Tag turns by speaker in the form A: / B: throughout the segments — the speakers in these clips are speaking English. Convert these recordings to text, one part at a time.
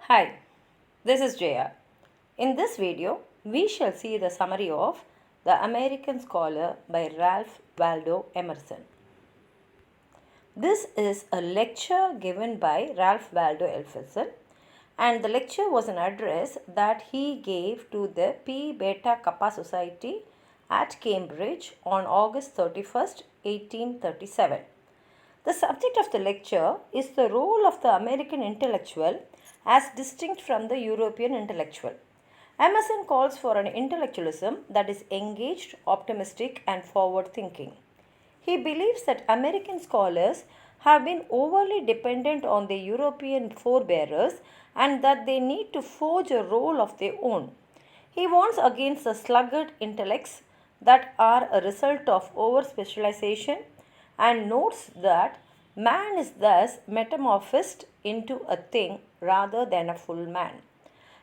A: Hi, this is Jaya. In this video, we shall see the summary of The American Scholar by Ralph Waldo Emerson. This is a lecture given by Ralph Waldo Emerson, and the lecture was an address that he gave to the Pi Beta Kappa Society at Cambridge on August 31st, 1837. The subject of the lecture is the role of the American intellectual as distinct from the European intellectual. Emerson calls for an intellectualism that is engaged, optimistic, and forward thinking. He believes that American scholars have been overly dependent on their European forebears and that they need to forge a role of their own. He warns against the sluggard intellects that are a result of over specialization and notes that man is thus metamorphosed into a thing rather than a full man.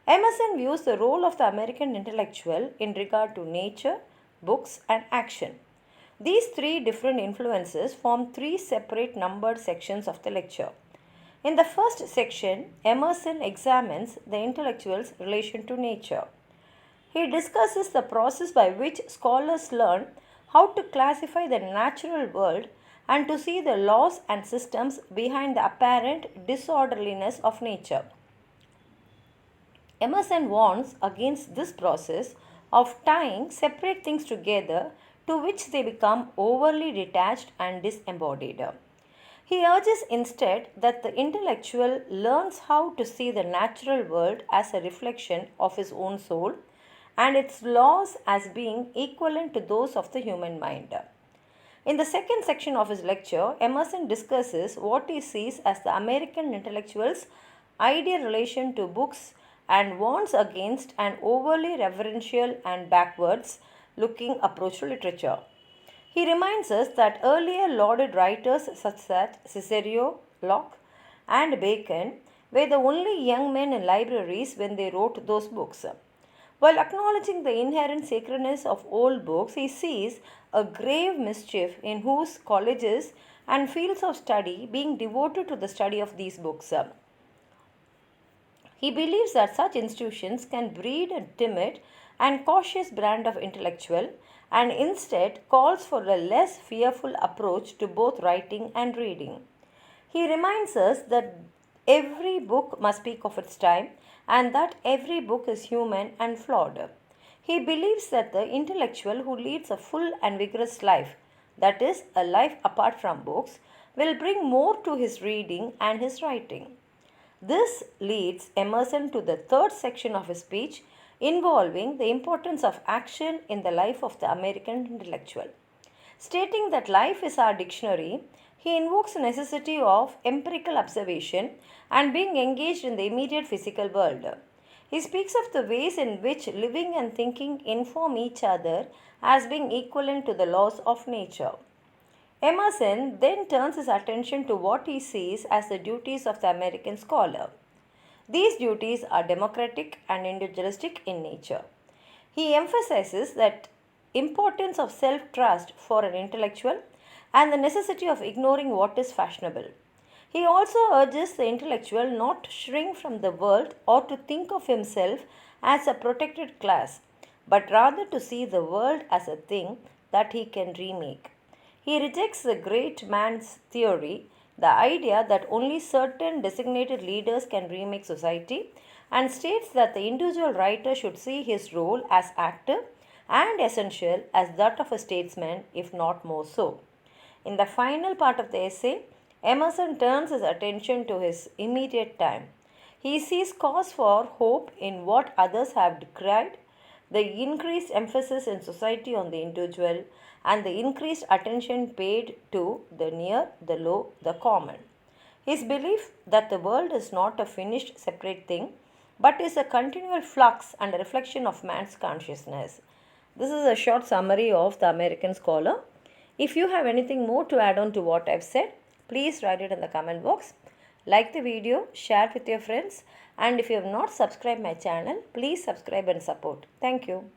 A: Emerson views the role of the American intellectual in regard to nature, books, and action. These three different influences form three separate numbered sections of the lecture. In the first section, Emerson examines the intellectual's relation to nature. He discusses the process by which scholars learn how to classify the natural world and to see the laws and systems behind the apparent disorderliness of nature. Emerson warns against this process of tying separate things together, to which they become overly detached and disembodied. He urges instead that the intellectual learns how to see the natural world as a reflection of his own soul and its laws as being equivalent to those of the human mind. In the second section of his lecture, Emerson discusses what he sees as the American intellectual's ideal relation to books and warns against an overly reverential and backwards looking approach to literature. He reminds us that earlier lauded writers such as Cicero, Locke, and Bacon were the only young men in libraries when they wrote those books. While acknowledging the inherent sacredness of old books, he sees a grave mischief in whose colleges and fields of study being devoted to the study of these books. He believes that such institutions can breed a timid and cautious brand of intellectual and instead calls for a less fearful approach to both writing and reading. He reminds us that every book must speak of its time and that every book is human and flawed. He believes that the intellectual who leads a full and vigorous life, that is, a life apart from books, will bring more to his reading and his writing. This leads Emerson to the third section of his speech involving the importance of action in the life of the American intellectual. Stating that life is our dictionary, he invokes the necessity of empirical observation and being engaged in the immediate physical world. He speaks of the ways in which living and thinking inform each other as being equivalent to the laws of nature. Emerson then turns his attention to what he sees as the duties of the American scholar. These duties are democratic and individualistic in nature. He emphasizes the importance of self-trust for an intellectual and the necessity of ignoring what is fashionable. He also urges the intellectual not to shrink from the world or to think of himself as a protected class, but rather to see the world as a thing that he can remake. He rejects the great man's theory, the idea that only certain designated leaders can remake society, and states that the individual writer should see his role as active and essential as that of a statesman, if not more so. In the final part of the essay, Emerson turns his attention to his immediate time. He sees cause for hope in what others have decried, the increased emphasis in society on the individual, and the increased attention paid to the near, the low, the common. His belief that the world is not a finished separate thing, but is a continual flux and a reflection of man's consciousness. This is a short summary of the American scholar. If you have anything more to add on to what I've said, please write it in the comment box. Like the video, share it with your friends, and if you have not subscribed my channel, please subscribe and support. Thank you.